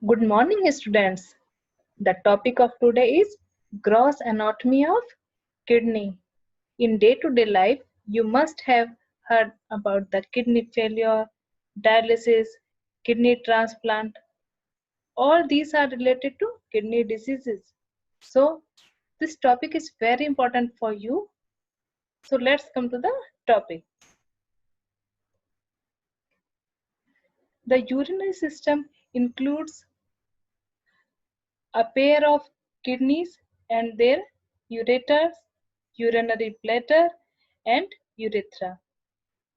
Good morning, students. The topic of today is gross anatomy of kidney. In day-to-day life, you must have heard about the kidney failure, dialysis, kidney transplant. All these are related to kidney diseases. So, this topic is very important for you. So, let's come to the topic. The urinary system includes a pair of kidneys and their ureters, urinary bladder, and urethra.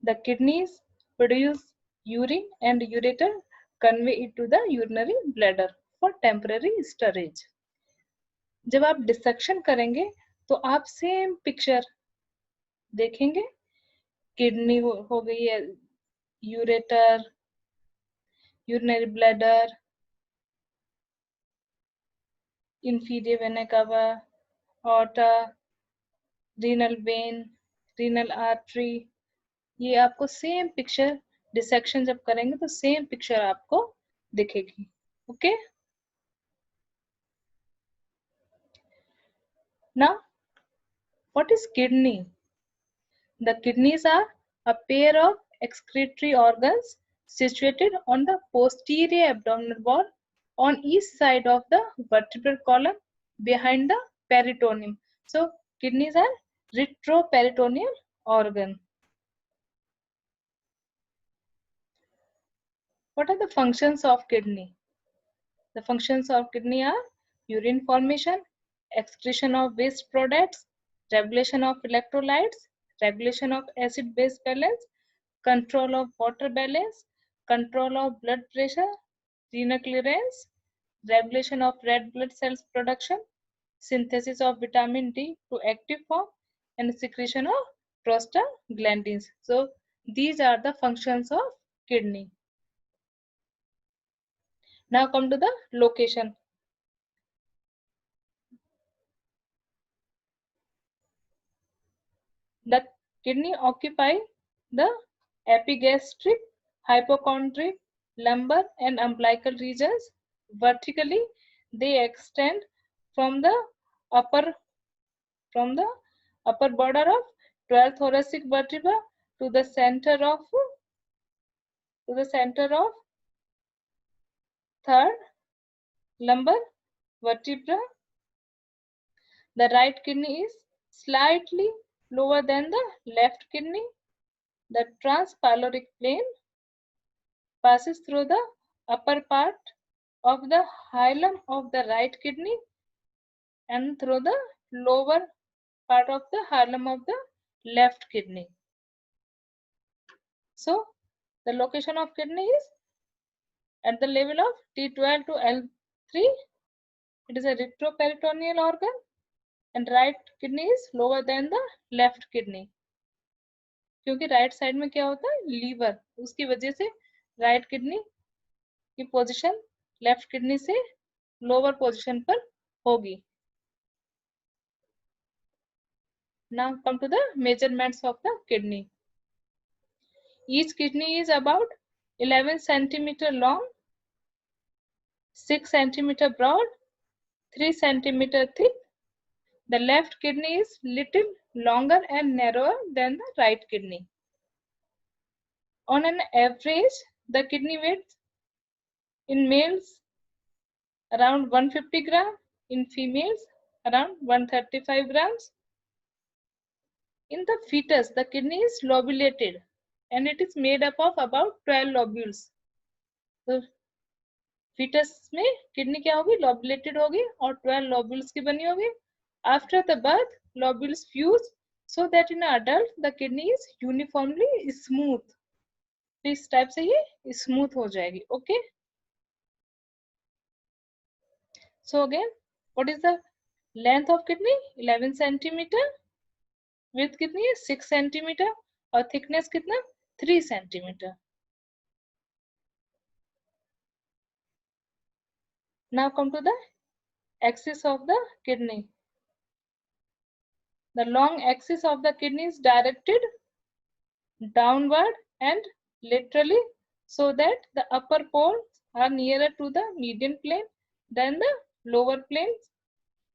The kidneys produce urine and ureter convey it to the urinary bladder for temporary storage. जब आप dissection करेंगे तो आप same picture देखेंगे. Kidney हो गई है, ureter, urinary bladder, inferior vena cava, aorta, renal vein, renal artery. ये आपको सेम पिक्चर डिसेक्शन जब करेंगे तो सेम पिक्चर आपको दिखेगी. Okay. Now, what is kidney? The kidneys are a pair of excretory organs situated on the posterior abdominal wall on each side of the vertebral column behind the peritoneum. So, kidneys are retroperitoneal organ. What are the functions of kidney? The functions of kidney are urine formation, excretion of waste products, regulation of electrolytes, regulation of acid-base balance, control of water balance, control of blood pressure, renal clearance, regulation of red blood cells production, synthesis of vitamin D to active form, and secretion of prostaglandins. So these are the functions of kidney. Now come to the location. The kidney occupy the epigastric, hypochondric, lumbar, and umbilical regions. Vertically, they extend from the upper border of 12th thoracic vertebra to the center of third lumbar vertebra. The right kidney is slightly lower than the left kidney. The transpyloric plane passes through the upper part of the hilum of the right kidney and through the lower part of the hilum of the left kidney. So, the location of kidney is at the level of T12 to L3. It is a retroperitoneal organ, and right kidney is lower than the left kidney. क्योंकि right side में क्या होता है, liver, उसकी वजह से right kidney की position left kidney से लोअर पोजीशन पर होगी. Now come to the measurements of the kidney. Each kidney is about 11 centimeter long, 6 centimeter broad, 3 centimeter thick. The left kidney is little longer and narrower than the right kidney. On an average, the kidney weight in males around 150 grams, in females around 135 grams. In the fetus, the kidney is lobulated and it is made up of about 12 lobules. So, fetus में kidney क्या होगी, lobulated होगी और 12 lobules की बनी होगी. After the birth, lobules fuse so that in adult the kidney is uniformly smooth. तो इस टाइप से ये smooth हो जाएगी. Okay. So again, what is the length of kidney? 11 centimeter. Width कितनी है? 6 centimeter. और thickness कितना? 3 centimeter. Now come to the axis of the kidney. The long axis of the kidney is directed downward and laterally so that the upper poles are nearer to the median plane than the lower planes.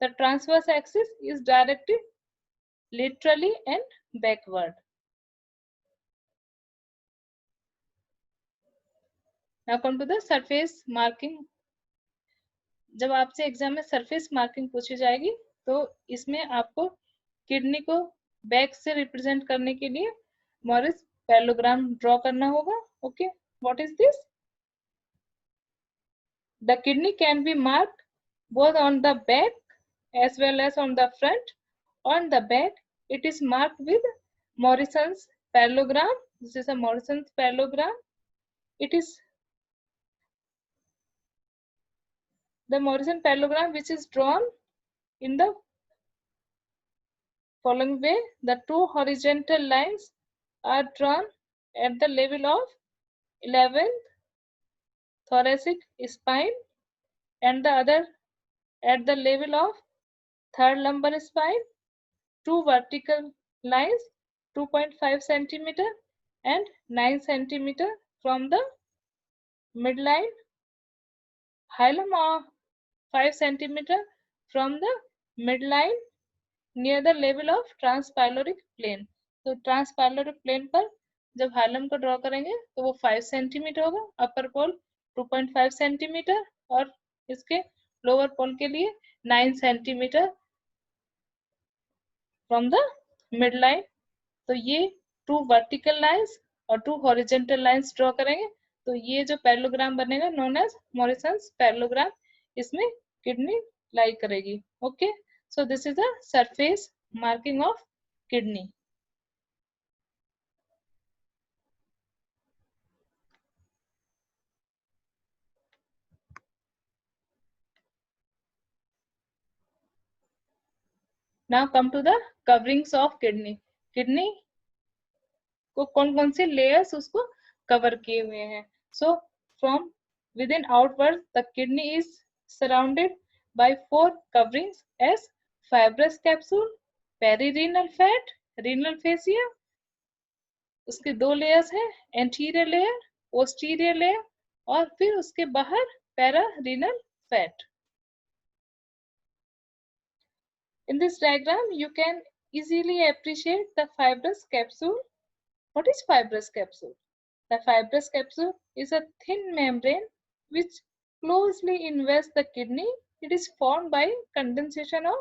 The transverse axis is directed laterally and backward. Now come to the surface marking. जब आपसे exam में surface marking पूछी जाएगी तो इसमें आपको kidney को back से रिप्रेजेंट करने के लिए मॉरिस पैरेललोग्राम ड्रॉ करना होगा. Okay, what is this? The kidney can be marked both on the back as well as on the front. On the back, it is marked with Morrison's parallelogram. This is a Morrison's parallelogram. It is the Morrison parallelogram which is drawn in the following way. The two horizontal lines are drawn at the level of 11th thoracic spine and the other at the level of 3rd lumbar spine. Two vertical lines 2.5 centimeter and 9 centimeter from the midline. Hilum of 5 centimeter from the midline near the level of transpyloric plane. तो transpyloric plane पर जब hilum को draw करेंगे तो वो 5 centimetre होगा, अपर पोल 2.5 centimetre और इसके लोअर पोल के लिए 9 centimetre from the mid line. तो ये 2 वर्टिकल लाइंस और 2 हॉरिजॉन्टल लाइंस ड्रॉ करेंगे तो ये जो पैरेललोग्राम बनेगा नोन एज मॉरिसन्स पैरेललोग्राम, इसमें किडनी लाई करेगी. Okay, so this is the surface marking of kidney. Now come to the coverings of kidney. Kidney को कौन कौन से लेयर्स उसको कवर किए हुए हैं. So from within outwards the kidney is surrounded by 4 coverings as fibrous capsule, perirenal fat, renal fascia. उसके 2 layers हैं, एंटीरियर लेयर, पोस्टीरियर लेयर और फिर उसके बाहर पैरारीनल fat. In this diagram you can easily appreciate the fibrous capsule. What is fibrous capsule? The fibrous capsule is a thin membrane which closely invests the kidney. It is formed by condensation of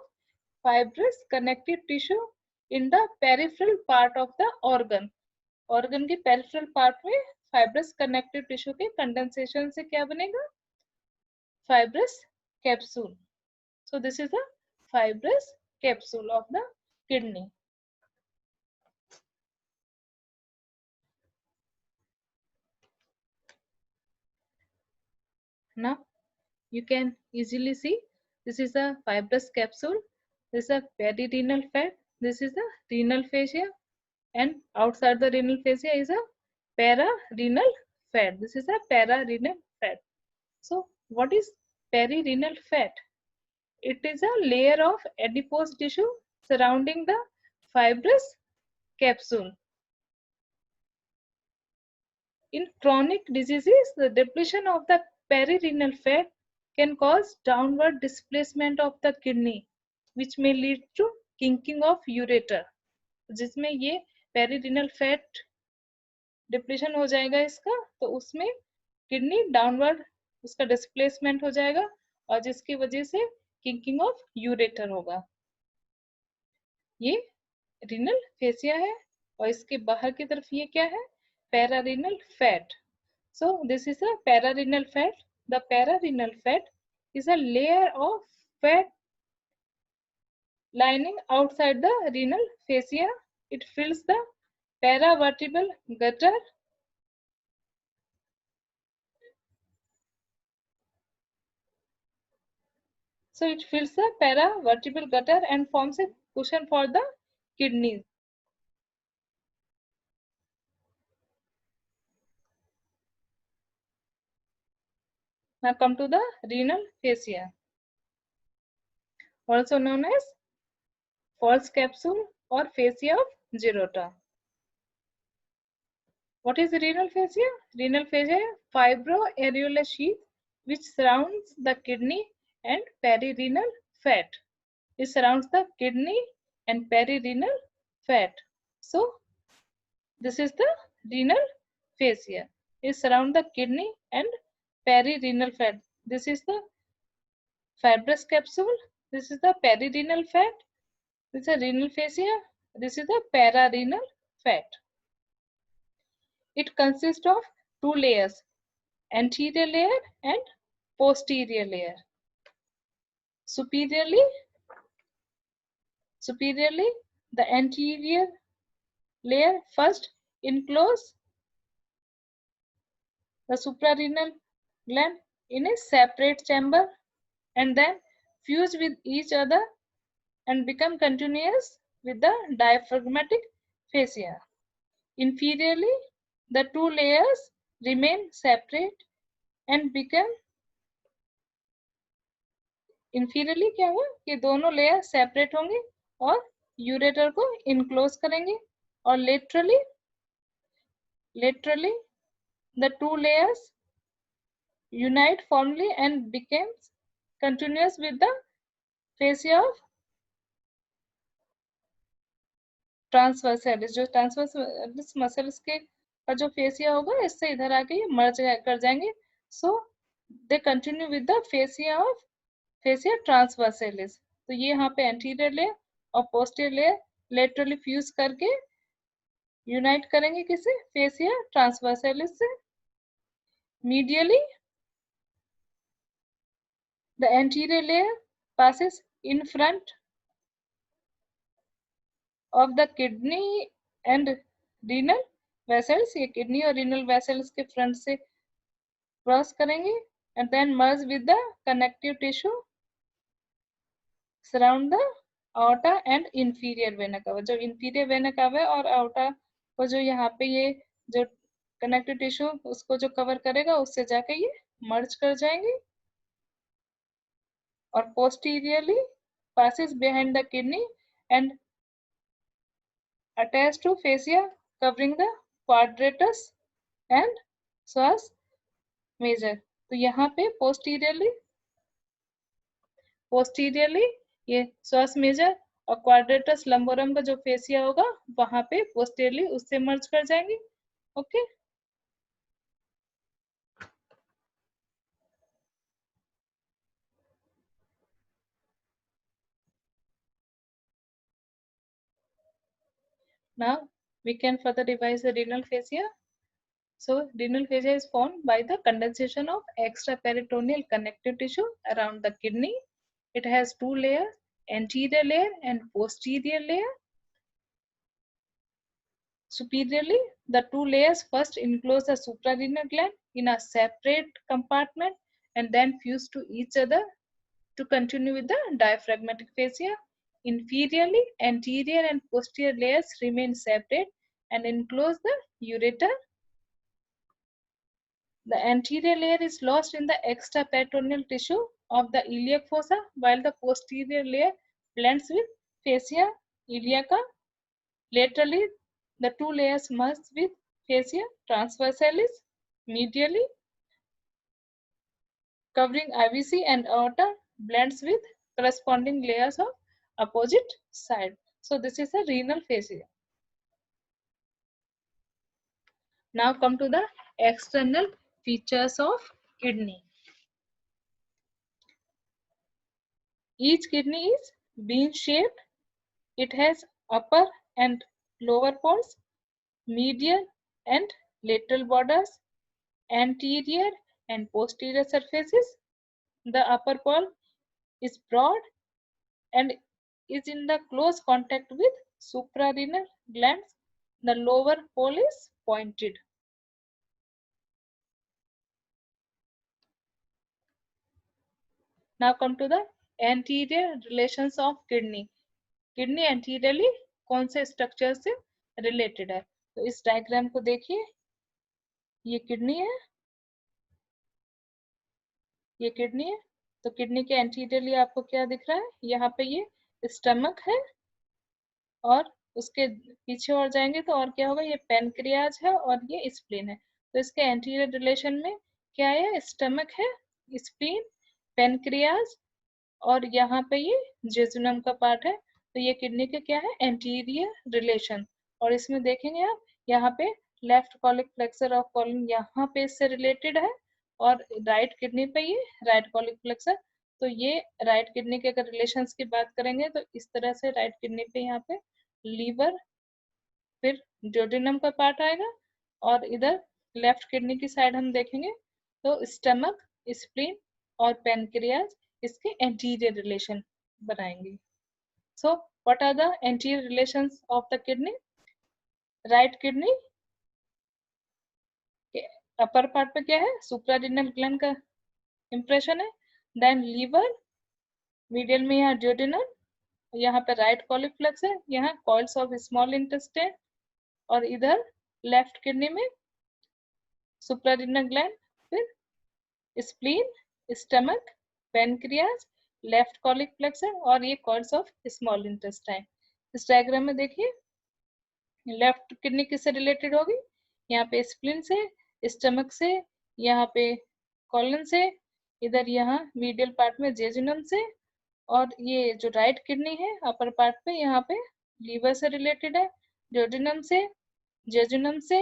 fibrous connective tissue in the peripheral part of the organ. Organ के peripheral part में fibrous connective tissue के condensation से क्या बनेगा? Fibrous capsule. So this is the fibrous capsule of the kidney. Now you can easily see this is a fibrous capsule, this is a perirenal fat, this is the renal fascia, and outside the renal fascia is a pararenal fat. This is a pararenal fat. So what is perirenal fat? It is a layer of adipose tissue surrounding the fibrous capsule. In chronic diseases, the depletion of the perirenal fat can cause downward displacement of the kidney, which may lead to kinking of ureter. जिसमें ये perirenal fat depletion हो जाएगा इसका, तो उसमें kidney downward उसका displacement हो जाएगा और जिसकी वजह से किंकिंग ऑफ यूरेटर होगा. ये रीनल फेसिया है और इसके बाहर की तरफ ये क्या है? पैरारीनल fat. So this is a pararenal fat. The pararenal fat is a layer of fat lining outside the renal fascia. It fills the paravertebral gutter. So it fills the paravertebral gutter and forms a cushion for the kidneys. Now come to the renal fascia, also known as false capsule or fascia of Geroda. What is renal fascia? Renal fascia, fibroareolar sheath which surrounds the kidney and perirenal fat. It surrounds the kidney and perirenal fat. So this is the renal fascia. It surrounds the kidney and perirenal fat. This is the fibrous capsule. This is the perirenal fat. This is the renal fascia. This is the pararenal fat. It consists of two layers, anterior layer and posterior layer. Superiorly, the anterior layer first enclose the suprarenal gland in a separate chamber and then fuse with each other and become continuous with the diaphragmatic fascia. Inferiorly, the two layers remain separate and become inferiorly क्या हुआ कि दोनों layer separate होंगे और ureter को enclose करेंगे और laterally the two layers unite firmly and becomes continuous with the fascia of transversalis. जो ट्रांसवर्सैलिस मसल्स के का जो फेसिया होगा इससे इधर आके ये मर्ज कर जाएंगे. So they continue with the fascia of fascia transversalis. तो ये यहाँ पे एंटीरियर लेयर और पोस्टीरियर लेयर लेटरली फ्यूज करके यूनाइट करेंगे किसे फेसिया ट्रांसवर्सैलिस से. Medially the anterior layer passes in front of the kidney and renal vessels. ये किडनी और renal vessels के फ्रंट से क्रॉस करेंगे and then merge with the connective tissue surround the aorta and inferior vena cava. जो inferior vena cava और aorta को जो यहाँ पे ये जो connective tissue उसको जो कवर करेगा उससे जाके ये merge कर जाएंगे और posteriorly passes behind the kidney and attached to fascia covering the quadratus and psoas major. तो यहाँ पे posteriorly ये psoas major और quadratus lumborum का जो fascia होगा वहां पे posteriorly उससे merge कर जाएंगे. Okay now we can further revise the renal fascia. So renal fascia is formed by the condensation of extraperitoneal connective tissue around the kidney. It has two layers, anterior layer and posterior layer. Superiorly, the two layers first enclose the suprarenal gland in a separate compartment and then fuse to each other to continue with the diaphragmatic fascia. Inferiorly, anterior and posterior layers remain separate and enclose the ureter. The anterior layer is lost in the extraperitoneal tissue of the iliac fossa, while the posterior layer blends with fascia iliaca. Laterally, the two layers merge with fascia transversalis. Medially, covering IVC and aorta blends with corresponding layers of opposite side. So this is a renal fascia. Now come to the external features of kidney. Each kidney is bean shaped. It has upper and lower poles, medial and lateral borders, anterior and posterior surfaces. The upper pole is broad and is in the close contact with suprarenal glands. The lower pole is pointed. Now come to the anterior relations of kidney. Kidney anteriorly कौन से structure से related है. तो इस diagram को देखिए, ये kidney है, ये किडनी है. तो किडनी के एंटीरियरली आपको क्या दिख रहा है, यहाँ पे ये स्टमक है और उसके पीछे और जाएंगे तो और क्या होगा, ये पेनक्रियाज है और ये स्प्लीन है. तो इसके एंटीरियर रिलेशन में क्या है, स्टमक है, स्प्लीन, पेनक्रियाज, और यहाँ पे ये जेजुनम का पार्ट है। तो ये किडनी के क्या है, एंटीरियर रिलेशन। और इसमें देखेंगे आप यहाँ पे left colic flexor of colon यहाँ पे इससे रिलेटेड है, और राइट किडनी पे ये राइट कॉलिक फ्लेक्सर। तो ये राइट किडनी के अगर रिलेशंस की बात करेंगे तो इस तरह से राइट किडनी पे यहाँ पे लीवर, फिर ड्यूडेनम का पार्ट आएगा, और इधर लेफ्ट किडनी की साइड हम देखेंगे तो स्टमक, स्प्लीन और पेनक्रियाज इसके एंटीरियर रिलेशन बनाएंगे। So what are the anterior relations of the kidney? Right kidney के अपर पार्ट पे क्या है, सुप्रारेनल ग्लैंड का इंप्रेशन है, देन लीवर, मीडियल में यहाँ ड्यूडेनम, यहाँ पे राइट कॉलिक फ्लेक्स है, यहाँ कॉइल्स ऑफ स्मॉल इंटेस्टाइन, और इधर लेफ्ट किडनी में सुप्रारेनल ग्लैंड, फिर spleen, stomach, pancreas, left colic flexor, और ये कॉइल्स ऑफ स्मॉल इंटेस्टाइन। इस डायग्राम में देखिए लेफ्ट किडनी किससे रिलेटेड होगी, यहाँ पे स्प्लीन से, स्टमक से, यहाँ पे कॉलन से, इधर यहाँ मीडियल पार्ट में जेजुनम से, और ये जो राइट किडनी है अपर पार्ट पे यहाँ पे लीवर से रिलेटेड है, ड्यूडेनम से, जेजुनम से,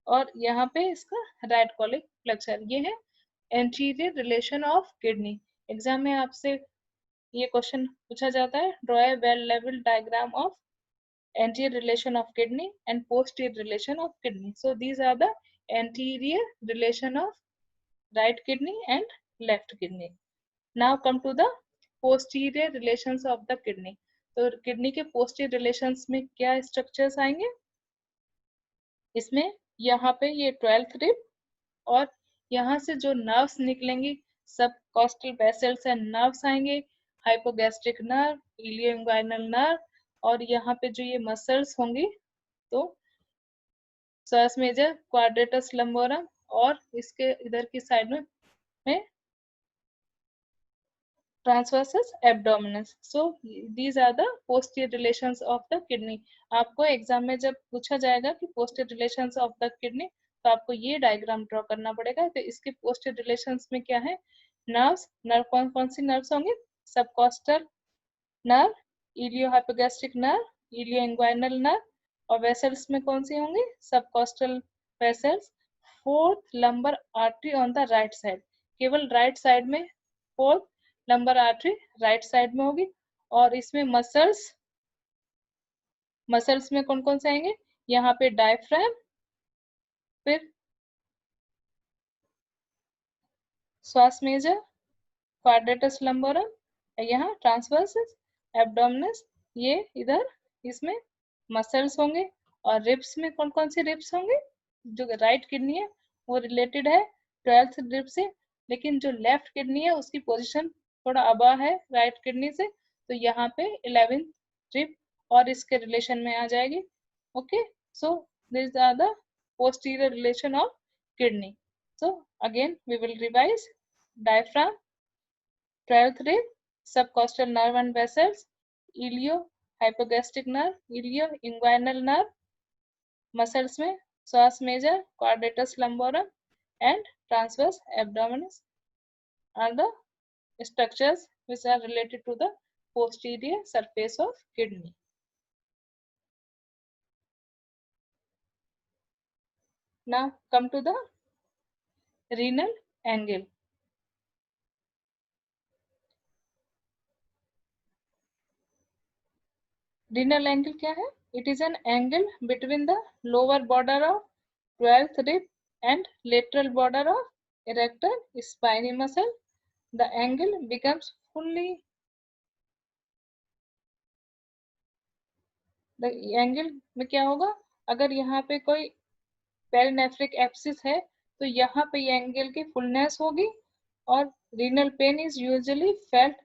और यहाँ पे इसका राइट कॉलिक फ्लेक्सर। ये है anterior relation of kidney. Exam में आपसे ये क्वेश्चन पूछा जाता है, draw a well level diagram of anterior relation of kidney and posterior relation of kidney. So these are the anterior relation of right kidney and left kidney. Now come to the posterior relations of the kidney. तो kidney के posterior relations में क्या structures आएंगे, इसमें यहाँ पे ये 12th rib, और यहाँ से जो नर्व्स निकलेंगी सब कॉस्टल वेसल्स एंड नर्व्स आएंगे, हाइपोगैस्ट्रिक नर्व, इलियोइंग्वाइनल नर्व, और यहाँ पे जो ये मसल्स होंगी तो सर्स मेजर, क्वाड्रेटस लंबोरम, और इसके इधर की साइड में transversus abdominis. So these are the posterior relations of the kidney. आपको एग्जाम में जब पूछा जाएगा कि posterior relations of the kidney, तो आपको ये डायग्राम ड्रॉ करना पड़ेगा। तो इसके पोस्टीरियर रिलेशंस में क्या है, नर्व्स, नर्व कौन कौन सी नर्व्स होंगे, subcostal nerve, iliohypogastric nerve, ilioinguinal nerve, और वेसल्स में कौन सी होंगी, subcostal vessels, fourth lumbar artery on the right side, केवल राइट साइड में fourth lumbar artery right side में होगी। और इसमें मसल्स, मसल्स में कौन कौन से आएंगे, यहाँ पे डायफ्राम, फिर श्वास मेजर, क्वाड्रेटस लंबोरम, यहाँ ट्रांसवर्सस एब्डोमिनस, ये इधर इसमें मसल्स होंगे। और रिब्स में कौन कौन से रिब्स होंगे, जो राइट किडनी है वो रिलेटेड है 12th रिब से, लेकिन जो लेफ्ट किडनी है उसकी पोजीशन थोड़ा अबव है राइट किडनी से, तो यहाँ पे 11th रिब और इसके रिलेशन में आ जाएगी। Okay, so this are the posterior relation of kidney. So again we will revise, diaphragm, 12th rib, subcostal nerve and vessels, ilio hypogastric nerve, ilio inguinal nerve, muscles में psoas major, quadratus lumborum and transverse abdominis are the structures which are related to the posterior surface of kidney. Now come to the renal angle. Renal angle क्या है? It is an angle between the lower border of 12th rib and lateral border of erector spinae muscle. The angle becomes fully, the angle में क्या होगा, अगर यहाँ पे कोई पेरिनेफ्रिक abscess है तो यहाँ पे ये एंगल की फुलनेस होगी, और renal pain is usually felt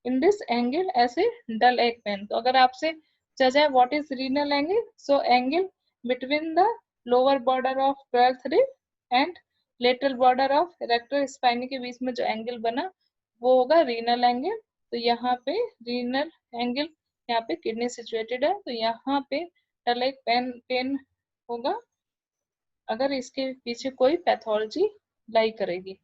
in this angle ऐसे डल एक पेन। तो अगर आपसे पूछा जाए what is renal angle, so angle between the lower border of 12th rib and lateral border of erector spinae के बीच में जो एंगल बना वो होगा रीनल एंगल। तो यहाँ पे रीनल एंगल, यहाँ पे किडनी सिचुएटेड है, तो यहाँ पे डल एक पेन होगा अगर इसके पीछे कोई पैथोलॉजी लाई करेगी।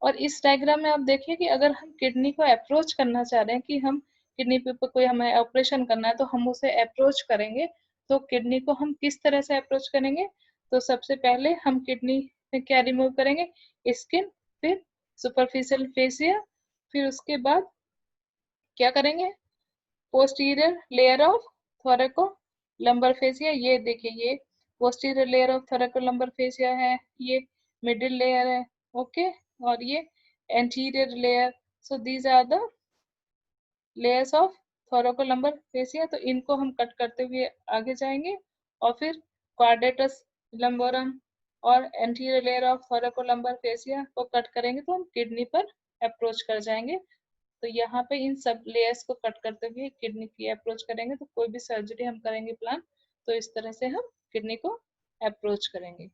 और इस डायग्राम में आप देखिए कि अगर हम किडनी को अप्रोच करना चाह रहे हैं कि हम किडनी पे कोई हमें ऑपरेशन करना है तो हम उसे अप्रोच करेंगे, तो किडनी को हम किस तरह से अप्रोच करेंगे? तो सबसे पहले हम किडनी में क्या रिमूव करेंगे? स्किन, फिर सुपरफिशियल फेसिया, फिर उसके बाद क्या करेंगे? Posterior layer of thoraco lumbar fascia. ये देखिए, ये posterior layer of thoraco lumbar fascia है, ये मिडिल लेयर है, ओके, और ये anterior layer. So these are the layers of thoracolumbar fascia. तो इनको हम कट करते हुए आगे जाएंगे और फिर क्वाड्रेटस लंबोरम और anterior layer of thoracolumbar fascia को कट करेंगे तो हम किडनी पर अप्रोच कर जाएंगे। तो यहाँ पे इन सब लेयर्स को कट करते हुए किडनी की अप्रोच करेंगे। तो कोई भी सर्जरी हम करेंगे प्लान, तो इस तरह से हम किडनी को अप्रोच करेंगे।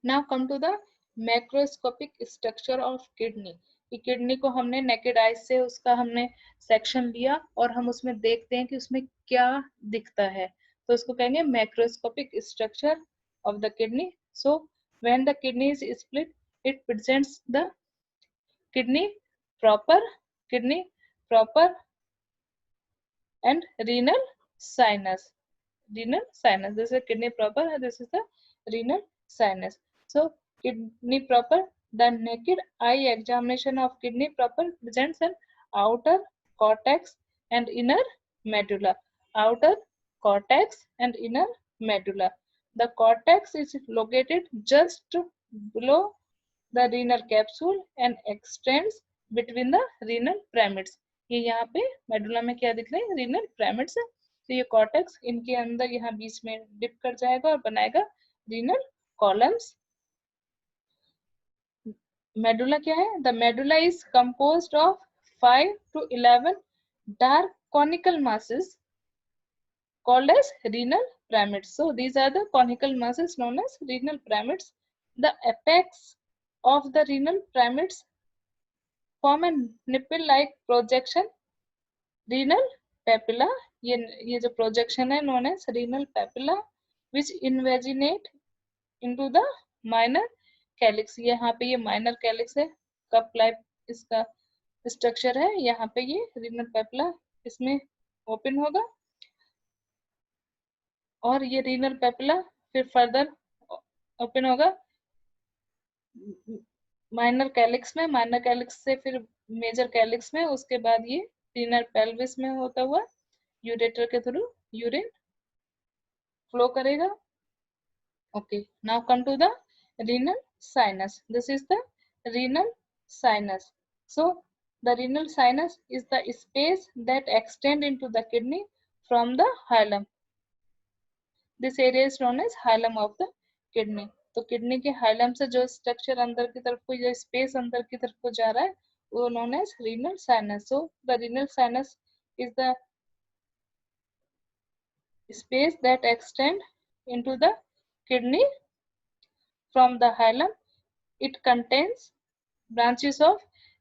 Now come to the macroscopic structure of kidney. कि किडनी को हमने नेकेड आइज से उसका हमने सेक्शन लिया और हम उसमें देखते हैं कि उसमें क्या दिखता है, तो उसको कहेंगे macroscopic structure of the kidney. So when the kidney is split, it presents the kidney proper, kidney proper and renal sinus. Renal sinus, this is kidney proper and this is the renal sinus. So kidney proper, the naked eye examination of kidney proper presents an outer cortex and inner medulla. Outer cortex and inner medulla. The cortex is located just below the renal capsule and extends between the renal pyramids. ये यहाँ पे medulla में क्या दिख रहा है? Renal pyramids है। तो ये कॉर्टेक्स इनके अंदर यहाँ बीच में डिप कर जाएगा और बनाएगा रीनल कॉलम्स। मेडुला क्या है? The medulla is composed of 5 to 11 dark conical masses called as renal pyramids. So these are the conical masses known as renal pyramids. The apex of the renal pyramids form a nipple-like projection, renal papilla. ये जो projection है known as renal papilla, which invaginate into the minor calyx. यहाँ पे ये minor calyx है, cup like इसका structure है, यहाँ पे ये renal papilla इसमें open होगा और ये renal papilla फिर further open होगा माइनर कैलिक्स में, माइनर कैलिक्स से फिर मेजर कैलिक्स में, उसके बाद ये रीनल पेल्विस में होता हुआ यूरेटर के थ्रू यूरिन फ्लो करेगा। Okay, now come to the renal sinus. This is the renal sinus. So the renal sinus is the space that extend into the kidney from the hilum. This area is known as hilum of the kidney. तो kidney के hilum से जो structure अंदर की तरफ को, जो space अंदर की तरफ को जा रहा है, वो known as renal sinus. So the renal sinus is the space that extend into the kidney from the hilum. It contains branches of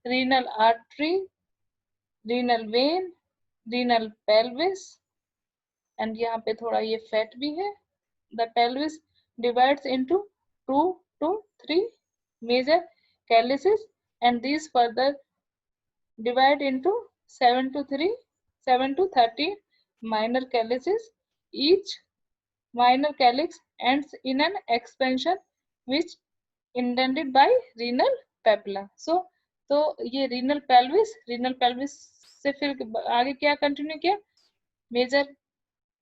renal artery, renal vein, renal pelvis, and यहाँ पे थोड़ा ये fat भी है. The pelvis divides into 2 to 3 major calyces, and these further divide into 7 to 13 minor calyces. Each minor calyx ends in an expansion which indented by renal papilla. So तो ये renal pelvis से फिर आगे क्या continue किया? Major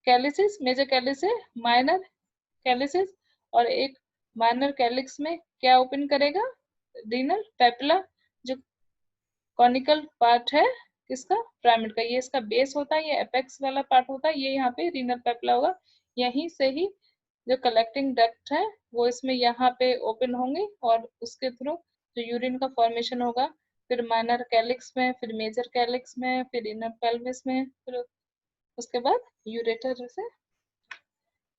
कैलिसिस, major Kallis से minor कैलिसिस, और एक माइनर कैलिक्स में क्या ओपन करेगा? रीनल पेपिला, जो कॉनिकल पार्ट है किसका? पिरामिड का। ये इसका बेस होता है, ये एपेक्स वाला पार्ट होता है, ये यहाँ पे रीनल पेपिला होगा। यहीं से ही जो कलेक्टिंग डक्ट है वो इसमें यहाँ पे ओपन होंगे और उसके थ्रू जो यूरिन का फॉर्मेशन होगा, फिर माइनर कैलिक्स में, फिर मेजर कैलिक्स में, फिर इनर पेल्विस में, फिर उसके बाद यूरेटर से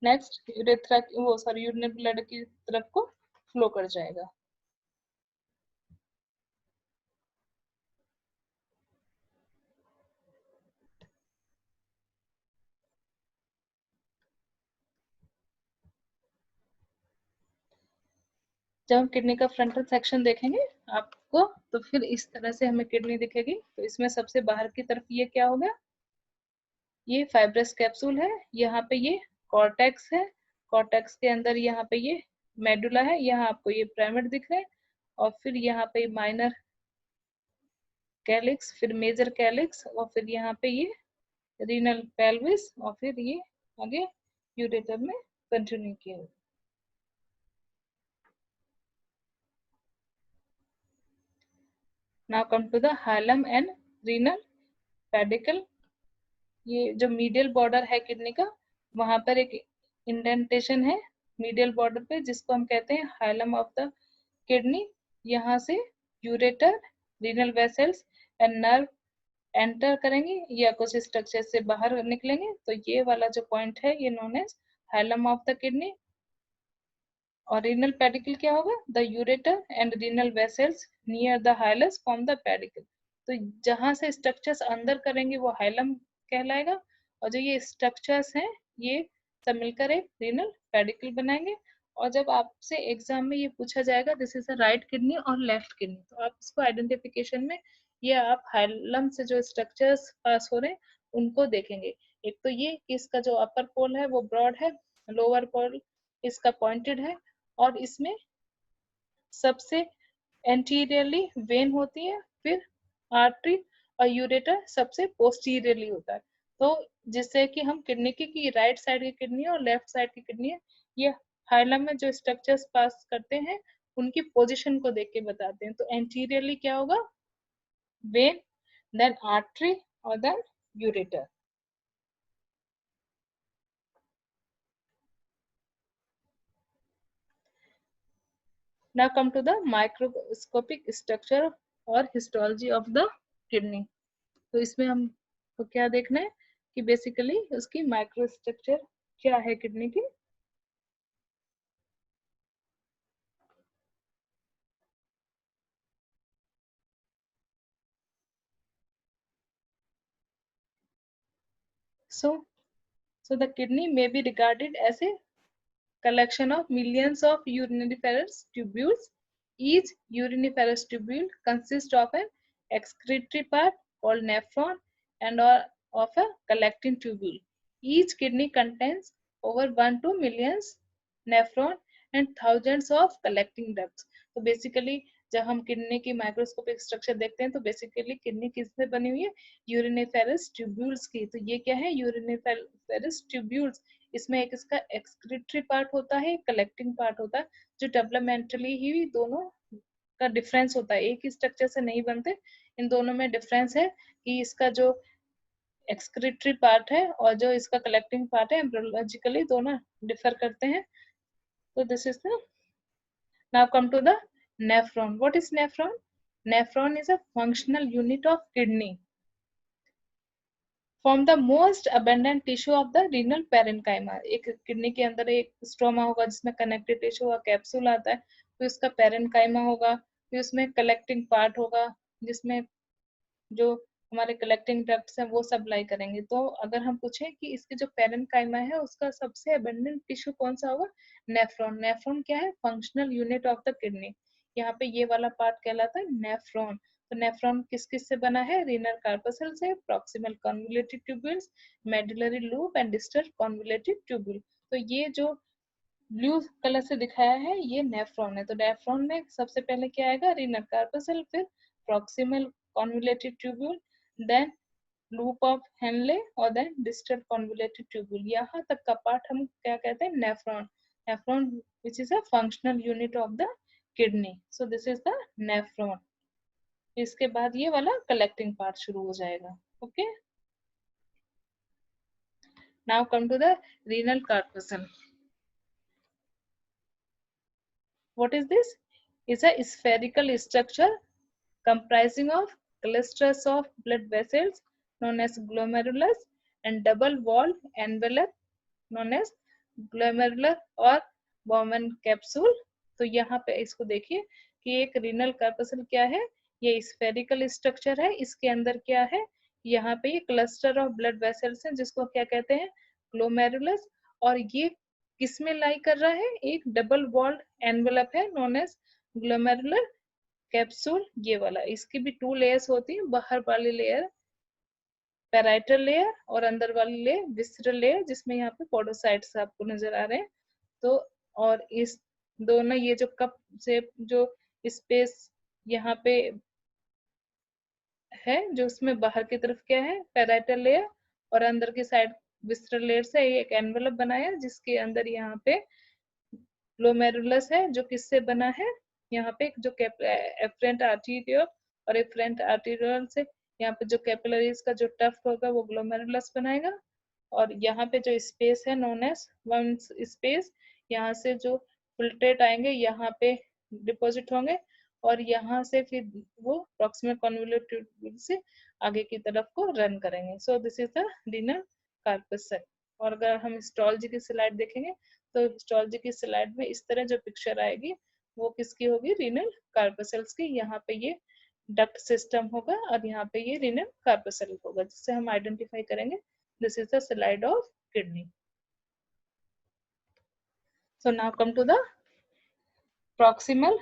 नेक्स्ट यूरेथ्रा वो सॉरी यूरिनरी ब्लड की तरफ को फ्लो कर जाएगा। जब हम किडनी का फ्रंटल सेक्शन देखेंगे आपको, तो फिर इस तरह से हमें किडनी दिखेगी। तो इसमें सबसे बाहर की तरफ ये क्या हो गया, ये फाइब्रस कैप्सूल है, यहाँ पे ये कॉर्टेक्स है, कॉर्टेक्स के अंदर यहाँ पे ये मेडुला है, यहाँ आपको ये पिरामिड दिख रहे हैं, और फिर यहाँ पे माइनर कैलिक्स, फिर मेजर कैलिक्स, और फिर यहाँ पे ये रीनल पेल्विस, और फिर ये आगे यूरेटर में कंटिन्यू किया। Now come to the hilum and renal pedicle. ये जो मीडियल बॉर्डर है किडनी का, वहां पर एक इंडेंटेशन है मीडियल बॉर्डर पे, जिसको हम कहते हैं हाइलम ऑफ द किडनी। यहाँ से ureter, renal vessels and nerve enter करेंगे या कुछ स्ट्रक्चर से बाहर निकलेंगे। तो ये वाला जो पॉइंट है ये known as hilum of the kidney. और रीनल पेडिकल क्या होगा, the ureter and renal vessels near the hilus form the pedicle. तो जहां से स्ट्रक्चर्स अंदर करेंगे वो हाइलम कहलाएगा, और जो ये स्ट्रक्चर्स हैं ये सब मिलकर एक रीनल पेडिकल बनाएंगे। और जब आपसे एग्जाम में ये पूछा जाएगा this is a right kidney और लेफ्ट किडनी, तो आप इसको आइडेंटिफिकेशन में ये आप हाइलम से जो स्ट्रक्चर्स पास हो रहे हैं उनको देखेंगे। एक तो ये कि इसका जो अपर पोल है वो ब्रॉड है, लोअर पोल इसका पॉइंटेड है, और इसमें सबसे एंटीरियरली वेन होती है, फिर आर्टरी और यूरेटर सबसे पोस्टीरियरली होता है। तो जिससे कि हम किडनी की राइट साइड की किडनी और लेफ्ट साइड की किडनी है, ये हाइलम में जो स्ट्रक्चर्स पास करते हैं उनकी पोजीशन को देख के बताते हैं। तो एंटीरियरली क्या होगा, वेन, देन आर्टरी और then ureter. Now come to the microscopic structure और histology of the kidney। तो इसमें हम तो क्या देखना है कि बेसिकली उसकी माइक्रो स्ट्रक्चर क्या है किडनी की। So the kidney may be regarded as a collection of millions of uriniferous tubules. Each uriniferous tubule consists of an excretory part called nephron and or of a collecting tubule. Each kidney contains over 1 to millions nephron and thousands of collecting ducts. तो basically जब हम kidney की microscopic structure देखते हैं तो basically kidney किससे बनी हुई है, यूरिनिफेरस ट्यूब्यूल्स की। तो ये क्या है, यूरिनिफेरस ट्यूब्यूल्स। इसमें एक इसका एक्सक्रीटरी पार्ट होता है, कलेक्टिंग पार्ट होता है, जो डेवलपमेंटली ही दोनों का डिफरेंस होता है, एक ही स्ट्रक्चर से नहीं बनते। इन दोनों में डिफरेंस है कि इसका जो एक्सक्रीटरी पार्ट है और जो इसका कलेक्टिंग पार्ट है एम्ब्रियोलॉजिकली दोनों डिफर करते हैं। तो this is the now come to the nephron. What is nephron? Nephron is a functional unit of kidney, form the most abundant tissue of the renal parenchyma। एक किडनी के अंदर एक stroma होगा जिसमें कनेक्टिव टिश्यू का capsule आता है, फिर उसका पेरेनकाइमा होगा, फिर उसमें कलेक्टिंग पार्ट होगा जिसमें जो हमारे कलेक्टिंग डक्ट्स हैं वो सप्लाई करेंगे। तो अगर हम पूछें कि इसके जो पेरेनकाइमा है उसका सबसे अबंडेंट टिश्यू कौन सा होगा, नेफ्रॉन। नेफ्रॉन क्या है, functional unit of the kidney. यहाँ पे ये वाला पार्ट कहलाता है नेफ्रॉन। तो नेफ्रॉन किस किस से बना है, रीनल कार्पसल से, proximal convolutive tubules, medullary loop and distal convolutive tubule. तो ये जो ब्लू कलर से दिखाया है ये नेफ्रॉन है। तो नेफ्रॉन में सबसे पहले क्या आएगा, रीनल कार्पसल, फिर proximal convolutive tubule, then loop of Henle और देन डिस्टल कॉन्वोल्यूटिव ट्यूब्यूल। यहाँ तक का पार्ट हम क्या कहते हैं, nephron. Nephron which is a functional unit of the kidney. So this is the nephron. इसके बाद ये वाला कलेक्टिंग पार्ट शुरू हो जाएगा। Okay, now come to the renal corpuscle. What is this? It's a spherical structure comprising of clusters of blood vessels known as glomerulus and double-walled envelope known as glomerular or Bowman capsule। तो यहाँ पे इसको देखिए कि एक renal corpuscle क्या है, ये स्फेरिकल स्ट्रक्चर है। इसके अंदर क्या है, यहाँ पे ये क्लस्टर ऑफ ब्लड वेसल्स हैं जिसको क्या कहते हैं, ग्लोमेरुलस। और ये किस में लाई कर रहा है, एक डबल वॉल्ड एनवेलप है नोन एज ग्लोमेरुलर कैप्सूल, ये वाला। इसकी भी 2 लेयर्स होती हैं, बाहर वाली लेयर पैराइटल लेयर और अंदर वाली लेयर विसरल लेयर, जिसमें यहाँ पे पोडोसाइट्स आपको नजर आ रहे हैं। तो और इस दोनों ये जो कप से जो स्पेस यहाँ पे है, जो उसमें बाहर की तरफ क्या है, पैराइटल लेयर, और अंदर की साइड विसरल लेयर से एक एनवेलप बनाया, जिसके अंदर यहाँ पे ग्लोमेरुलस है, जो किससे बना है, यहाँ पे जो एफरेंट आर्टीरियल और एफरेंट आर्टीरियल से यहाँ पे जो कैपिलरीज का जो टफ्ट होगा वो ग्लोमेरुलस बनाएगा। और यहाँ पे जो स्पेस है नोन एज वन स्पेस, यहाँ से जो फिल्ट्रेट आएंगे यहाँ पे डिपॉजिट होंगे, और यहाँ से फिर वो प्रॉक्सिमल कन्वोल्यूटिव से आगे की तरफ को रन करेंगे। So this is the renal corpuscle. और अगर हम हिस्टोलॉजी की स्लाइड देखेंगे तो हिस्टोलॉजी की स्लाइड में इस तरह जो पिक्चर आएगी वो किसकी होगी, रीनल कार्पसेल्स की। यहाँ पे ये डक्ट सिस्टम होगा और यहाँ पे ये रीनल कार्पसेल होगा, जिससे हम आइडेंटिफाई करेंगे this is the slide of kidney. So now come to the proximal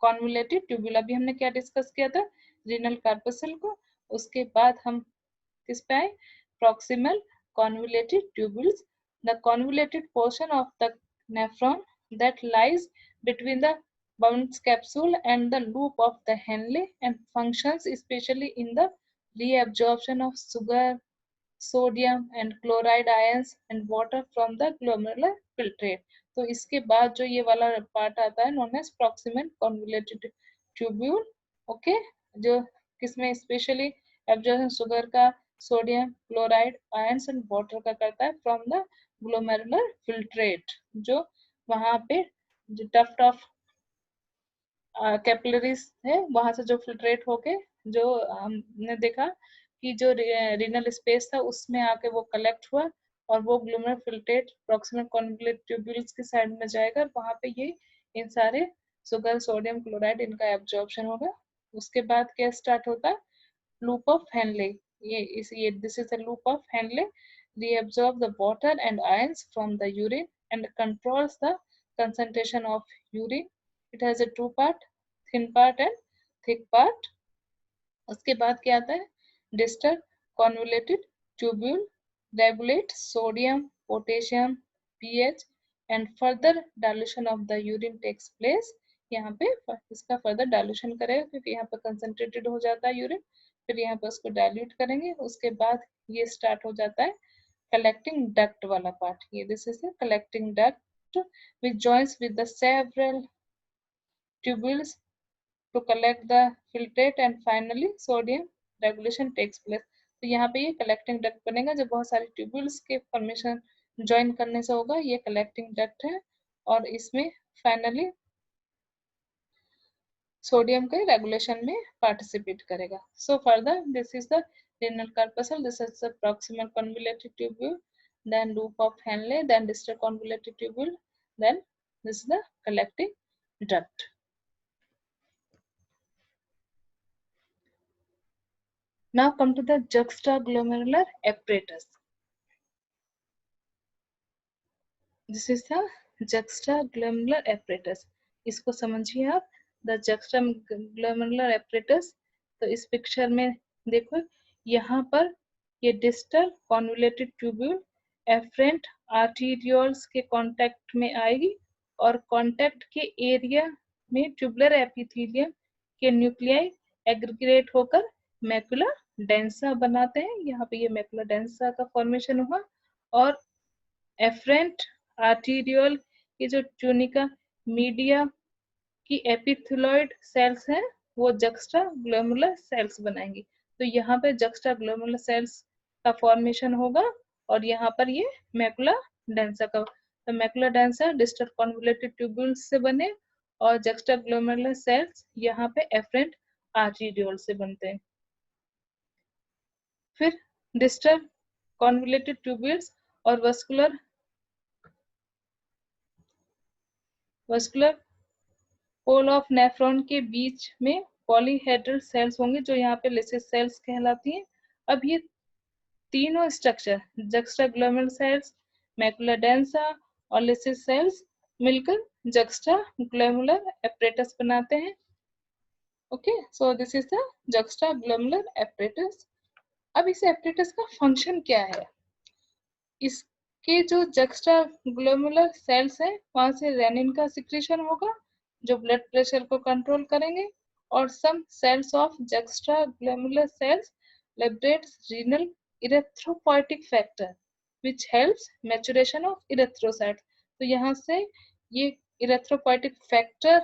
convolutive tubule. अभी हमने क्या डिस्कस किया था, रीनल कार्पसेल को। उसके बाद हम किस पे आए, proximal convoluted tubules, the convoluted portion of the nephron that lies between the Bowen's capsule and the loop of the Henle and functions especially in the reabsorption of sugar, sodium and chloride ions and water from the glomerular filtrate। तो इसके बाद जो ये वाला part आता है known as proximal convoluted tubule, okay, जो किसमें स्पेशली एब्जॉर्प्शन शुगर का, sodium chloride ions and water का करता है फ्रॉम द ग्लोमेरुलर फिल्ट्रेट, जो वहां पे जो टफ्ट ऑफ कैपिलरीज है वहां से जो फिल्ट्रेट होके जो हमने देखा कि जो रीनल स्पेस था उसमें आके वो कलेक्ट हुआ और वो glomerular filtrate proximal convoluted tubules की साइड में जाएगा, वहां पे ये इन सारे शुगर सोडियम क्लोराइड इनका एब्जॉर्प्शन होगा। उसके बाद क्या स्टार्ट होता है, loop of Henle, this is a loop of Henle, reabsorb the water and ions from the urine and controls the concentration of urine. It has a two part, thin part and thick part. उसके बाद क्या आता है, distal convoluted tubule regulate sodium, potassium, pH and further dilution of the urine takes place। यहाँ पे इसका further dilution करेगा क्योंकि यहाँ पे कंसंट्रेटेड हो जाता है यूरिन, फिर यहाँ पे उसको डाइल्यूट करेंगे। उसके बाद ये स्टार्ट हो जाता है कलेक्टिंग डक्ट वाला पार्ट, ये this is the collecting duct which joins with the several tubules to collect the filtrate and finally sodium regulation takes place। तो यहाँ पे ये कलेक्टिंग डक्ट बनेगा, जब बहुत सारे ट्यूब्यूल्स के फॉर्मेशन ज्वाइन करने से होगा, ये कलेक्टिंग डक्ट है और इसमें फाइनली सोडियम के रेगुलेशन में पार्टिसिपेट करेगा। So further this is the renal corpuscle, this is the proximal convoluted tubule, then loop of Henle, then distal convoluted tubule, then this is the collecting duct। Now come to the juxtaglomerular apparatus। This is the juxtaglomerular apparatus। इसको समझिए आप, the juxtaglomerular apparatus। तो इस picture में देखो, यहाँ पर ये distal convoluted tubule efferent arterioles के कांटेक्ट में आएगी और कांटेक्ट के एरिया में ट्यूबुलर एपिथेलियम के न्यूक्लियाई एग्रीगेट होकर मैकुला डेंसा बनाते हैं। यहाँ पे ये मैकुला डेंसा का फॉर्मेशन हुआ और एफरेंट आर्टीरियोल की जो ट्यूनिका मीडिया की एपिथेलॉइड सेल्स हैं वो जक्स्टाग्लोमेरुलर सेल्स बनाएंगी। तो यहाँ पे जक्स्टाग्लोमेरुलर सेल्स का फॉर्मेशन होगा और यहाँ पर ये मैकुला डेंसा का, तो macula densa distal convoluted tubules से बने और जक्स्टाग्लोमेरुलर सेल्स यहाँ पे एफरेंट आर्टीरियोल से बनते हैं। फिर डिस्टल कॉन्वोल्यूटेड ट्यूब्यूल्स और वस्कुलर पोल ऑफ नेफ्रॉन के बीच में पॉलीहेड्रल सेल्स होंगे जो यहाँ पे लिसिस सेल्स कहलाती हैं। अब ये तीनों structure juxtaglomerular cells, macula densa और लिसिड सेल्स मिलकर जक्स्टा ग्लैमुलर एपरेटस बनाते हैं। Okay, so this is the juxta glomerular apparatus. अब इस एपरेटस का फंक्शन क्या है? इसके जो जक्स्टा ग्लैमुलर सेल्स है वहां से रेनिन का सिक्रीशन होगा जो ब्लड प्रेशर को कंट्रोल करेंगे, और some cells of juxta glomerular cells liberates renal erythropoietic factor which helps maturation of erythrocytes। तो यहाँ से ये इरेथ्रोपोइटिक फैक्टर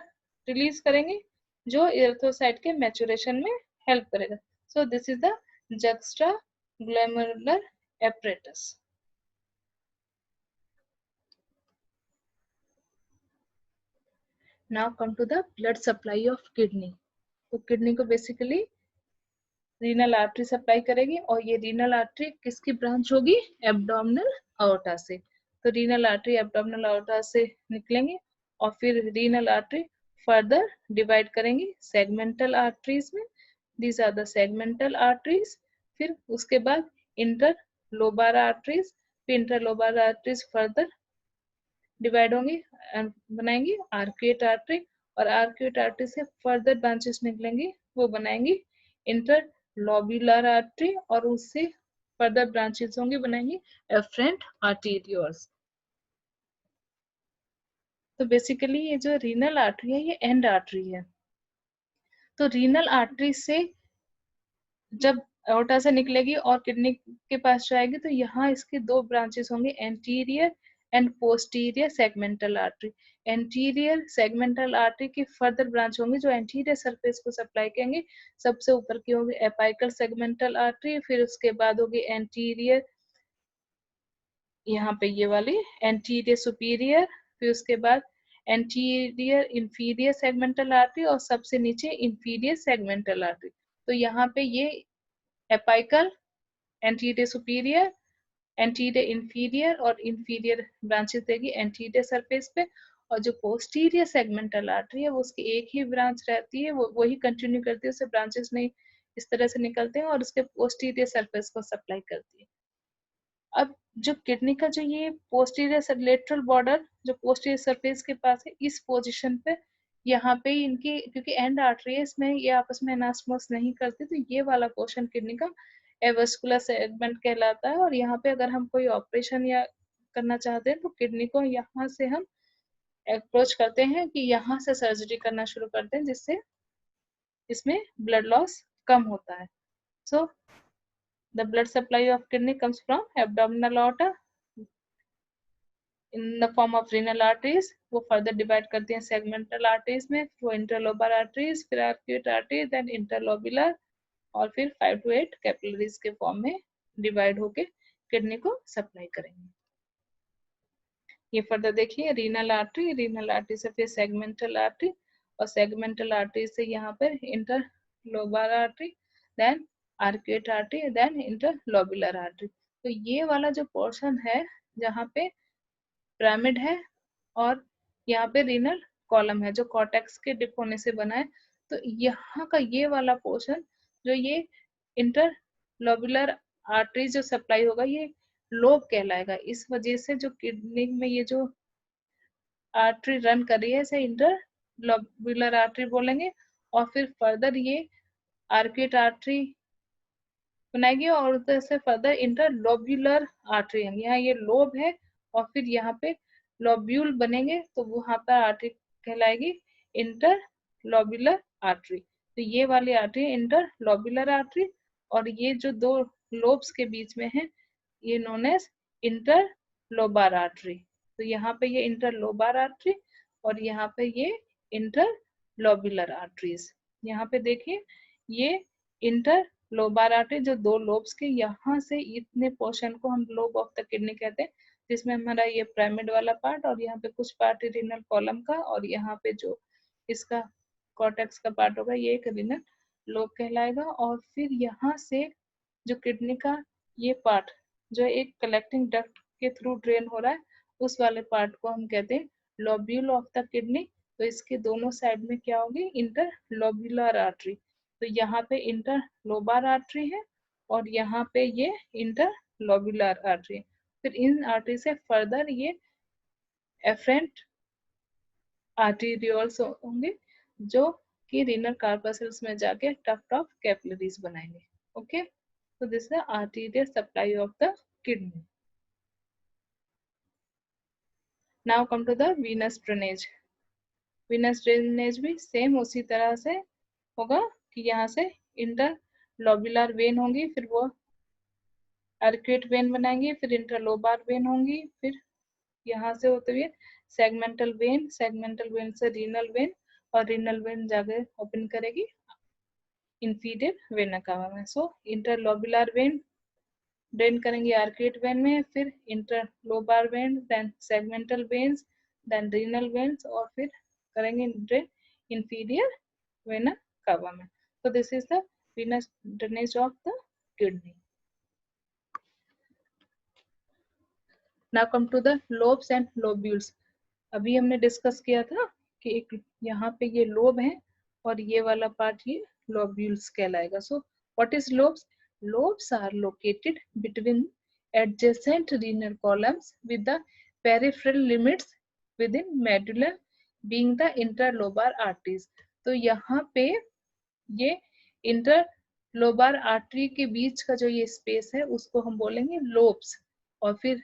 रिलीज करेंगे जो इरेथ्रोसाइट के मैचुरेशन में हेल्प करेगा। So this is the juxta glomerular apparatus। Now come to the blood supply of kidney। तो किडनी को बेसिकली रीनल आर्टरी सप्लाई करेगी, और ये रीनल आर्टरी किसकी ब्रांच होगी? एब्डोमिनल अओर्टा से। तो रीनल आर्टरी एब्डोमिनल अओर्टा से निकलेंगे और फिर रीनल आर्टरी फर्दर डिवाइड करेंगे सेगमेंटल आर्टरीज में। These are the segmental arteries. फिर उसके बाद इंटरलोबार आर्टरीज, फिर इंटरलोबार आर्टरीज फर्दर डिवाइड होंगी एंड बनाएंगी आर्क्यूएट आर्टरी, और आर्क्यूएट आर्टरी से फर्दर ब्रांचेस निकलेंगी, वो बनाएंगी इंटरलोब्यूलर आर्टरी, और उससे फर्दर ब्रांचेस होंगी, बनाएंगी एफरेंट आर्टेरियोल्स। तो बेसिकली ये जो रीनल आर्टरी है ये एंड आर्टरी है। तो रीनल आर्टरी से जब एओर्टा से निकलेगी और किडनी के पास जाएगी तो यहाँ इसके दो ब्रांचेस होंगे, anterior and posterior segmental artery. Anterior segmental artery की फर्दर ब्रांच होंगी जो एंटीरियर सरफेस को सप्लाई करेंगे। सबसे ऊपर की होगी एपाइकल सेगमेंटल आर्टरी, फिर उसके बाद होगी एंटीरियर, यहाँ पे ये वाली एंटीरियर सुपीरियर, फिर उसके बाद एंटीरियर इंफीरियर सेगमेंटल आर्टरी, और सबसे नीचे इंफीरियर सेगमेंटल आर्टरी। तो यहाँ पे ये apical, anterior superior, anterior inferior और इंफीरियर ब्रांचेस देगी एंटीरियर सरफेस पे, और जो पोस्टीरियर सेगमेंटल आर्टरी है वो उसकी एक ही ब्रांच रहती है, वो वही कंटिन्यू करती है, उससे ब्रांचेस नहीं इस तरह से निकलते हैं, और उसके पोस्टीरियर सरफेस को सप्लाई करती है। अब जो किडनी का जो ये पोस्टीरियर लेटरल बॉर्डर जो पोस्टीरियर सरफेस के पास है, इस पोजीशन पे यहाँ पे इनकी, क्योंकि एंड आर्टरी है इसमें ये आपस में एनास्मोस नहीं करती, तो ये वाला पोर्शन किडनी का एवस्कुलर सेगमेंट कहलाता है। और यहाँ पे अगर हम कोई ऑपरेशन या करना चाहते हैं तो किडनी को यहाँ से हम अप्रोच करते हैं कि यहाँ से सर्जरी करना शुरू करते हैं, जिससे इसमें ब्लड लॉस कम होता है। So the blood supply of kidney comes from abdominal aorta in the form of renal arteries. वो फर्दर डिवाइड करती हैं सेगमेंटल आर्टरीज में, वो इंटरलोबर आर्टरीज, फिर आर्क्यूट आर्टरीज, देन इंटरलोबुलर, और फिर 5 to 8 कैपिलरीज के फॉर्म में डिवाइड होके किडनी को सप्लाई करेंगे। ये फर्दर देखिए रीनल आर्टरी से फिर सेगमेंटल आर्टरी, और सेगमेंटल आर्टरी से यहाँ पर interlobar artery, then arcuate artery, then interlobular artery. तो ये वाला जो पोर्शन है जहाँ पे पिरामिड है और यहाँ पे रीनल कॉलम है जो कॉर्टेक्स के डिप होने से बना है, तो यहाँ का ये वाला पोर्शन जो ये इंटरलोबुलर आर्टरी जो सप्लाई होगा ये लोब कहलाएगा। इस वजह से जो किडनी में ये जो आर्टरी रन कर रही है इसे इंटरलोबुलर आर्टरी बोलेंगे, और फिर फर्दर ये आर्क्यूट आर्टरी बनाएगी और उधर से फर्दर इंटरलोब्यूलर आर्टरी है। यहाँ ये लोब है और फिर यहाँ पे लोब्यूल बनेंगे, तो वहां पर आर्टरी कहलाएगी इंटरलोब्यूलर आर्टरी। तो ये वाली आर्टरी इंटरलोब्यूलर आर्टरी, और ये जो दो लोब्स के बीच में है ये नोन एज इंटरलोबार आर्टरी। तो यहाँ पे ये इंटरलोबार आर्टरी और यहाँ पे ये इंटरलोब्यूलर आर्टरीज। यहाँ पे देखिए ये इंटरलोबार आर्टरी जो दो लोब्स के यहाँ से इतने पोर्शन को हम लोब ऑफ द किडनी कहते हैं, जिसमें हमारा ये पिरामिड वाला पार्ट और यहाँ पे कुछ पार्ट रीनल कॉलम का, और यहाँ पे जो इसका कॉर्टेक्स का पार्ट होगा ये एक रीनल लोब कहलाएगा। और फिर यहाँ से जो किडनी का ये पार्ट जो एक कलेक्टिंग डक्ट के थ्रू ड्रेन हो रहा है, उस वाले पार्ट को हम कहते हैं लोब्यूल ऑफ द किडनी। तो इसके दोनों साइड में क्या होगी? Interlobular artery. तो यहाँ पे इंटरलोबार आर्टरी है और यहाँ पे ये इंटरलोब्यूलर आर्टरी। फिर इन आर्टरी से फर्दर ये एफरेंट आर्टीरियोल्स होंगे जो कि रीनल कार्पसल्स में जाके टफ्ट ऑफ कैपिलरीज बनाएंगे. Okay, so this is the arterial supply of the kidney. Now come to the venous drainage. venous drainage भी सेम उसी तरह से होगा कि यहाँ से इंटरलोबुलर वेन होंगी, फिर वो आर्क्यूट वेन बनाएंगे, फिर इंटरलोबार वेन होंगी, फिर यहाँ से होते हुए सेगमेंटल वेन, सेगमेंटल वेन से रीनल वेन, और रीनल वेन जाकर ओपन करेगी इंफीरियर वेना कावा में. सो इंटरलोबुलर वेन ड्रेन करेंगे आर्क्यूट वेन में, फिर interlobar vein, then segmental veins, then renal veins, और फिर करेंगे ड्रेन इंफीरियर वेना कावा में. So this is the venous drainage of the kidney. Now come to the lobes and lobules. अभी हमने discuss किया था कि एक यहाँ पे ये लोब है और ये वाला पार्ट ये lobules कहलाएगा. So what is lobes? Lobes are located between adjacent renal columns with the peripheral limits within medulla being the interlobar arteries. तो यहाँ पे ये इंटरलोबार आर्टरी के बीच का जो ये स्पेस है उसको हम बोलेंगे लोब्स. और फिर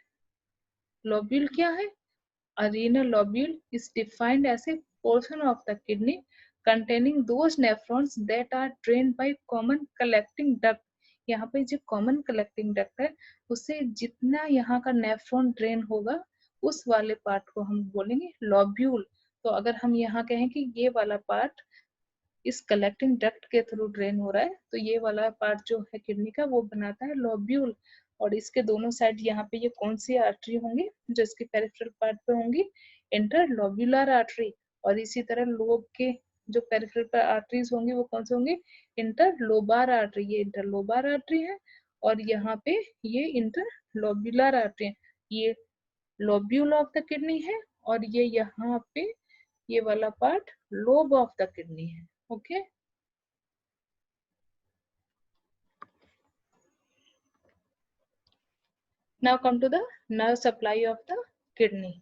लोब्यूल क्या है? A renal lobule is defined as a portion of the kidney containing those nephrons that are drained by common collecting duct. यहाँ पे जो common collecting duct है उससे जितना यहाँ का नेफ्रॉन ड्रेन होगा उस वाले पार्ट को हम बोलेंगे लॉब्यूल. तो अगर हम यहाँ कहें कि ये वाला पार्ट इस कलेक्टिंग डक्ट के थ्रू ड्रेन हो रहा है तो ये वाला पार्ट जो है किडनी का वो बनाता है लॉब्यूल. और इसके दोनों साइड यहाँ पे ये कौन सी आर्टरी होंगी जो इसके पेरिफेरल पार्ट पे होंगी? Interlobular artery. और इसी तरह लोब के जो पेरिफेरल पर आर्टरीज होंगी वो कौन से होंगे? Interlobar artery. ये इंटरलोबार आर्टरी है और यहाँ पे ये इंटरलोब्यूलर आर्टरी है. ये लोब्यूल ऑफ द किडनी है और ये यहाँ पे ये वाला part lobe of the kidney है. Okay. Now come to the nerve supply of the kidney.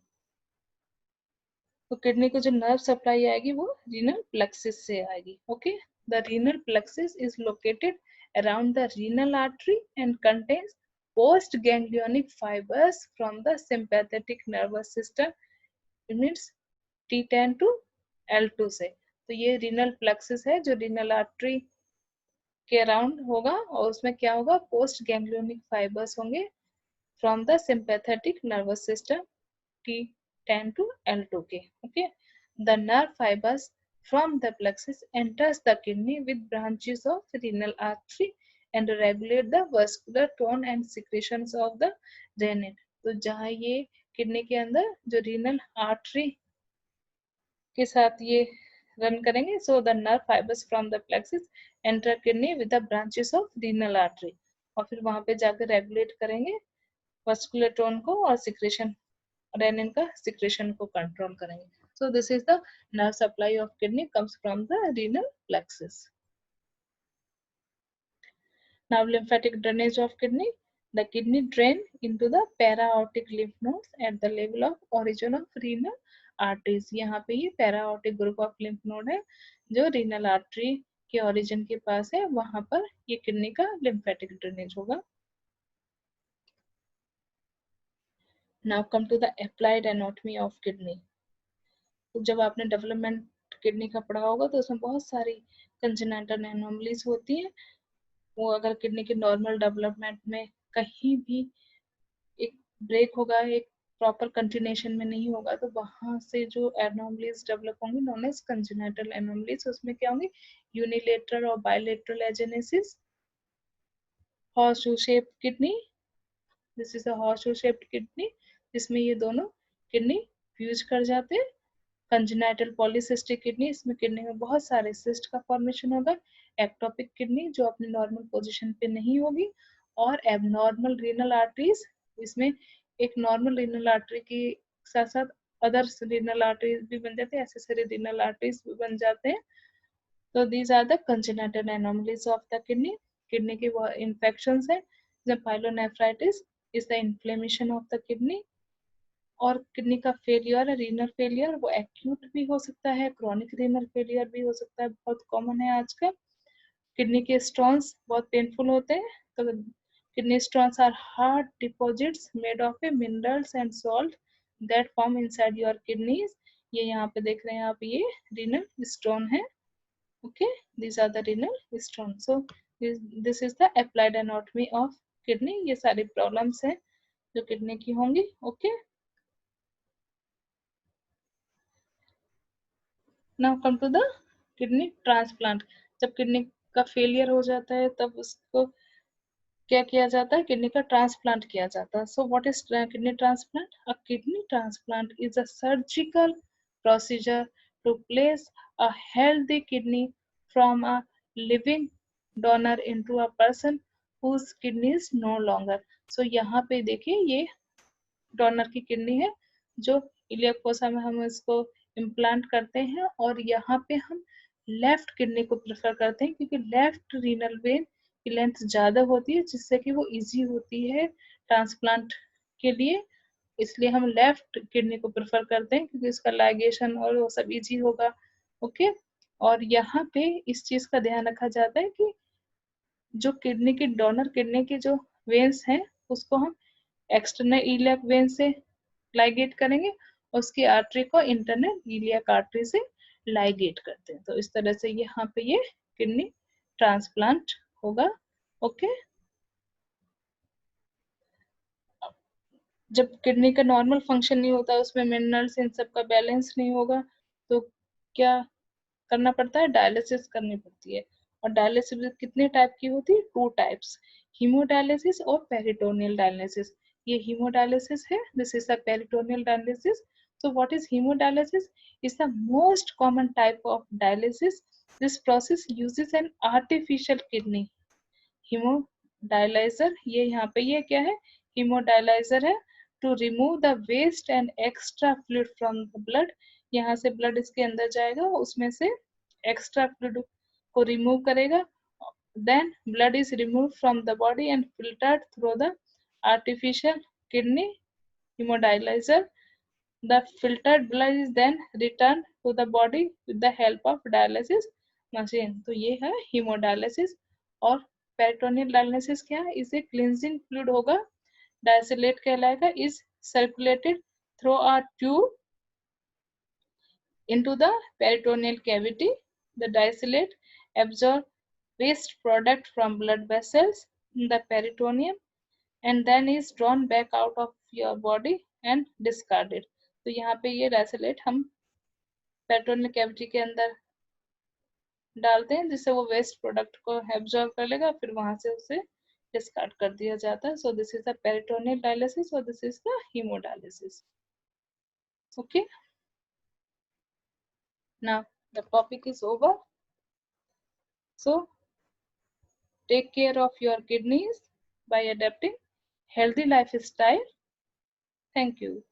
तो किडनी को जो नर्व सप्लाई आएगी वो रीनल प्लेक्सिस से आएगी. Okay, the renal plexus is located around the renal artery and contains post ganglionic fibres from the sympathetic nervous system means T10 to L2 से. तो ये रीनल प्लेक्सिस है जो रीनल आर्टरी के अराउंड होगा और उसमें क्या होगा? पोस्ट गैंग्लियोनिक फाइबर्स होंगे from the sympathetic nervous system T10 to L2 के. Okay, the nerve fibres from the plexus enters the kidney with branches of renal artery and regulate the vascular tone and secretions of the renin. तो जहाँ ये kidney के अंदर जो renal artery के साथ ये रन करेंगे, so the nerve fibres from the plexus enter kidney with the branches of renal artery और फिर वहां पे जाकर रेगुलेट करेंगे वस्कुलर टोन को और सिक्रेशन रेनिन का सिक्रेशन को कंट्रोल करेंगे. So this is the nerve supply of kidney comes from the renal plexus. Now lymphatic drainage of kidney. The kidney drain into the para-aortic lymph nodes at the level of origin of renal arteries. यहाँ पे ये para-aortic group of lymph node है जो renal artery के origin के पास है, वहां पर ये किडनी का lymphatic drainage होगा. Now come to the applied anatomy of kidney. तो जब आपने डेवलपमेंट किडनी का पढ़ा होगा तो उसमें बहुत सारी कंजेनिटल एनोमलीज होती हैं. वो अगर किडनी के नॉर्मल डेवलपमेंट में कहीं भी एक ब्रेक होगा, एक प्रॉपर कंटिन्यूएशन में नहीं होगा, तो वहां से जो एनोमलीज डेवलप होंगी नॉन एज कंजेनिटल एनोमलीज. उसमें क्या होंगी? यूनिलेटरल और bilateral agenesis, horseshoe shaped kidney. This is a horseshoe shaped kidney जिसमें ये दोनों किडनी फ्यूज कर जाते हैं. कंजेनिटल पॉलीसिस्टिक किडनी, इसमें किडनी में बहुत सारे सिस्ट का फॉर्मेशन होगा. एक्टोपिक किडनी जो अपनी नॉर्मल पोजीशन पे नहीं होगी. और एबनॉर्मल रीनल आर्टरीज, इसमें एक नॉर्मल रीनल आर्टरी के साथ साथ अदर रीनल आर्टरीज भी बन जाते हैं, एसेसरी रीनल आर्टरीज भी बन जाते हैं. तो these are the congenital anomalies of the kidney. Kidney की वो इन्फेक्शंस है जब pyelonephritis is the inflammation of the kidney और किडनी का फेलियर, रीनल फेलियर, वो एक्यूट भी हो सकता है, क्रॉनिक रीनल फेलियर भी हो सकता है, बहुत कॉमन है आजकल। किडनी के स्टोन्स बहुत पेनफुल होते हैं। तो kidney stones are hard deposits made of a minerals and salt that form inside your kidneys. ये यहाँ पे देख रहे हैं आप, ये रीनल स्टोन है। Okay, these are the renal stones. So this is the applied anatomy of kidney. ये सारी प्रॉब्लम्स हैं जो किडनी की होंगी। Okay, now come to the kidney transplant. जब किडनी का फेलियर हो जाता है तब उसको क्या किया जाता है, किडनी का ट्रांसप्लांट किया जाता है। So what is kidney transplant? A kidney transplant is a surgical procedure to place a healthy kidney from a living donor into a person whose kidney is no longer. So यहाँ पे देखिए, ये donor की kidney है जो iliac fossa में हम इसको इम्प्लांट करते हैं, और यहाँ पे हम लेफ्ट किडनी को प्रेफर करते हैं क्योंकि लेफ्ट रीनल वेन की लेंथ ज्यादा होती है, जिससे कि वो इजी होती है ट्रांसप्लांट के लिए। इसलिए हम लेफ्ट किडनी को प्रेफर करते हैं क्योंकि इसका लाइगेशन और वो सब इजी होगा। ओके, और यहाँ पे इस चीज का ध्यान रखा जाता है कि जो किडनी की डोनर किडनी की जो वेन्स हैं उसको हम एक्सटर्नल इलियक वेन से लाइगेट करेंगे, और उसकी आर्टरी को इंटरनल इलियक आर्टरी से लाइगेट करते हैं। तो इस तरह से यहाँ पे ये किडनी ट्रांसप्लांट होगा। ओके, जब किडनी का नॉर्मल फंक्शन नहीं होता, उसमें मिनरल्स इन सब का बैलेंस नहीं होगा, तो क्या करना पड़ता है? डायलिसिस करनी पड़ती है। और डायलिसिस कितने टाइप की होती है? 2 टाइप्स, हीमोडायलिसिस और पेरिटोनियल डायलिसिस। ये हीमोडायलिसिस है, this is the peritoneal dialysis. So what is hemodialysis? Is the most common type of dialysis. This process uses an artificial kidney. Hemodialyzer, ये यहाँ पे ये क्या है? Hemodialyzer है to remove the waste and extra fluid from the blood. यहाँ से blood इसके अंदर जाएगा, उसमें से extra fluid को remove करेगा। Then blood is removed from the body and filtered through the artificial kidney hemodialyzer. The filtered blood is then returned to the body with the help of dialysis machine. तो ये है hemodialysis। और peritoneal dialysis क्या है? इसे cleansing fluid होगा, डायसिलेट कहलाएगा, is circulated through a tube into the peritoneal cavity. The distillate absorb waste product from blood vessels in the peritoneum and then is drawn back out of your body and discarded. तो यहाँ पे ये डायसिलेट हम peritoneal cavity के अंदर डालते हैं, जिससे वो वेस्ट प्रोडक्ट को एब्जॉर्ब कर लेगा, फिर वहां से उसे डिस्कार्ड कर दिया जाता है। So this is the peritoneal dialysis और this is the haemodialysis. Okay, now the topic is over. So take care of your kidneys by adapting healthy lifestyle. Thank you.